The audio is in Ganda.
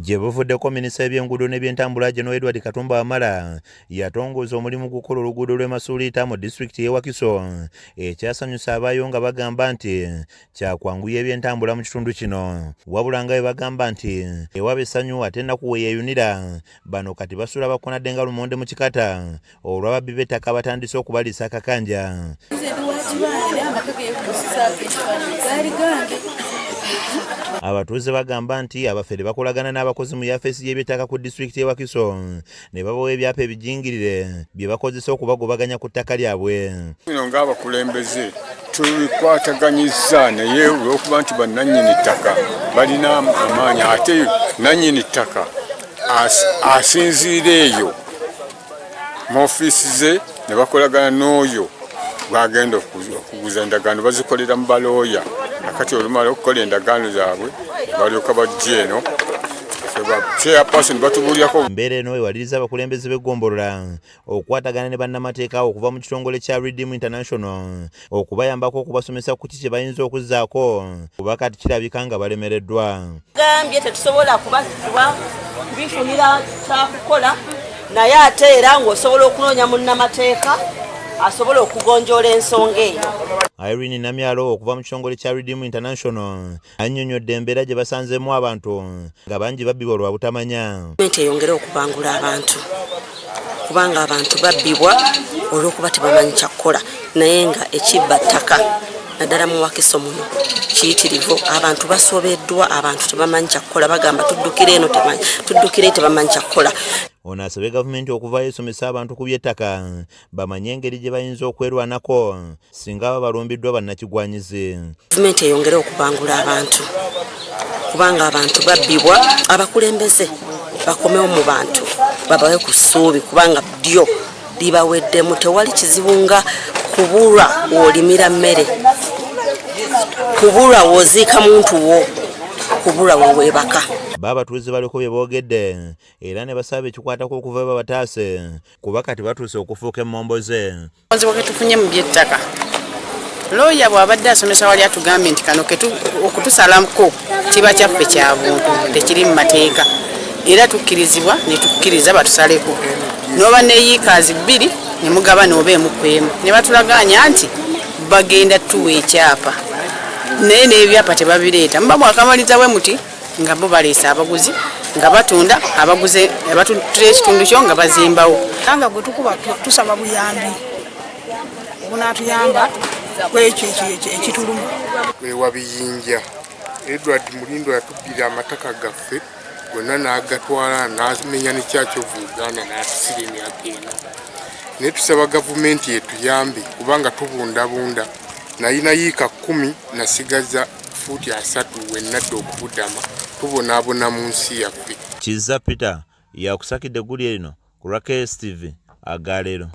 gye buvuddeko minisita w'ebyenguudo n'ebyentambula General Edward Katumba Wamala yatongoza omulimu gukola oluguudo lw'e Masulita mu disitulikiti y'e Wakiso ekyasanyusa abaayo nga bagamba nti kyakwanguya ebyentambula mu kitundu kino wabula nga bwe bagamba nti ewaba essanyu ate ennaku we yeeyunira bano kati basula bakonadde nga lumonde mu kikata olw'ababbi b'ettaka batandise okubaliisa akakanja. Abatuuze bagamba nti abafere bakolagana n'abakozi mu yafeesi y'eby'ettaka ku disitulikiti y'e Wakiso ne babawa ebyapa ebijingirire bye bakozesa okubagobaganya ku ttaka lyabwe. Bino ng'abakulembeze tubikwataganyizza naye olw'okuba nti bannannyini ttaka balina amaanyi ate nannyini ttaka asinziira eyo mu ofiisi ze ne bakolagana n'oyo bwagenda okuguza endagaano bazikolera mu balooya akati olumala okukola endagaano zaabwe balyoka bajja eno chairperson batubuulyako. Embeera eno ewaliriza abakulembeze b'eggombolola okukwatagana ne bannamateeka okuva mu kitongole kya Redeem International okubayambako okubasomesa ku kiki kye bayinza okuzzaako kuba kati kirabika nga balemereddwa. Gambye tetusobola kubifunira kyakukola naye ate era ng'osobola okunoonya munnamateeka asobola okugonjoola ensonga eyo. Irene Namyalo okuva mu kitongole kya Redeem International annyonnyodde embeera gye basanzeemu abantu nga bangi babbibwa lwa butamanya. Gavumenti eyongere okubangula abantu kubanga abantu babbibwa olw'okuba tebamanyi kyakukola naye nga ekibba ttaka naddala mu Wakiso muno kiyitirivu. Abantu basobeddwa, abantu tebamanyi kyakukola bagamba tuddukire eno tuddukire tebamanyi kyakukola. Ono asabye gavumenti okuvaayo esomesa abantu ku by'ettaka bamanye engeri gye bayinza okwerwanako singa baba balumbiddwa bannakigwanyizi. Gavumenti eyongere okubangula abantu kubanga abantu babbibwa. Abakulembeze bakomewo mu bantu babawe ku ssuubi kubanga ddyo libaweddemu. Tewali kizibu nga kubulwa w'olimira mmere, kubulwa w'oziika muntu wo, kubulwa weweebaka. Abatuuze baliko bye boogedde era ne basaba ekikwatako okuva babataase kuba kati batuuse okufuuka emmomboze. Obuzibu bwe tufunye mu by'ettaka looya bw'abadde asomesa wali atugambye nti kano okutusalako kiba kyaffe kya buntu tekiri mu mateeka era tukkirizibwa ne tukkiriza batusaleko n'oba neyiikaazi bbiri ne mugaba n'obeemu ku emu ne batulaganya nti bagenda tuwa ekyapa naye n'ebyapa tebabireeta. Muba mwakamaliza bwe muti nga bo baleese abaguzi nga batunda abaguze batutira ekitundu kyo nga bazimbawo. Nga gwe tukuba tusaba buyambi obunaatuyamba kwekyo ekituluma. Ewa biyinja Edward Mulindo yatubbira amataka gaffe gonna n'agatwala n'amenya nekyakyovu Uganda n'atusira emyaka eno. Naye tusaba gavumenti yetuyambe kubanga tubundabunda nayina yiika 10 nasigaza fuuti 3 wennadde okubudama tubonaabona mu nsi yaffe. Kizza Peter yakusakidde eggulire lino ku Rakes TV Agaleero.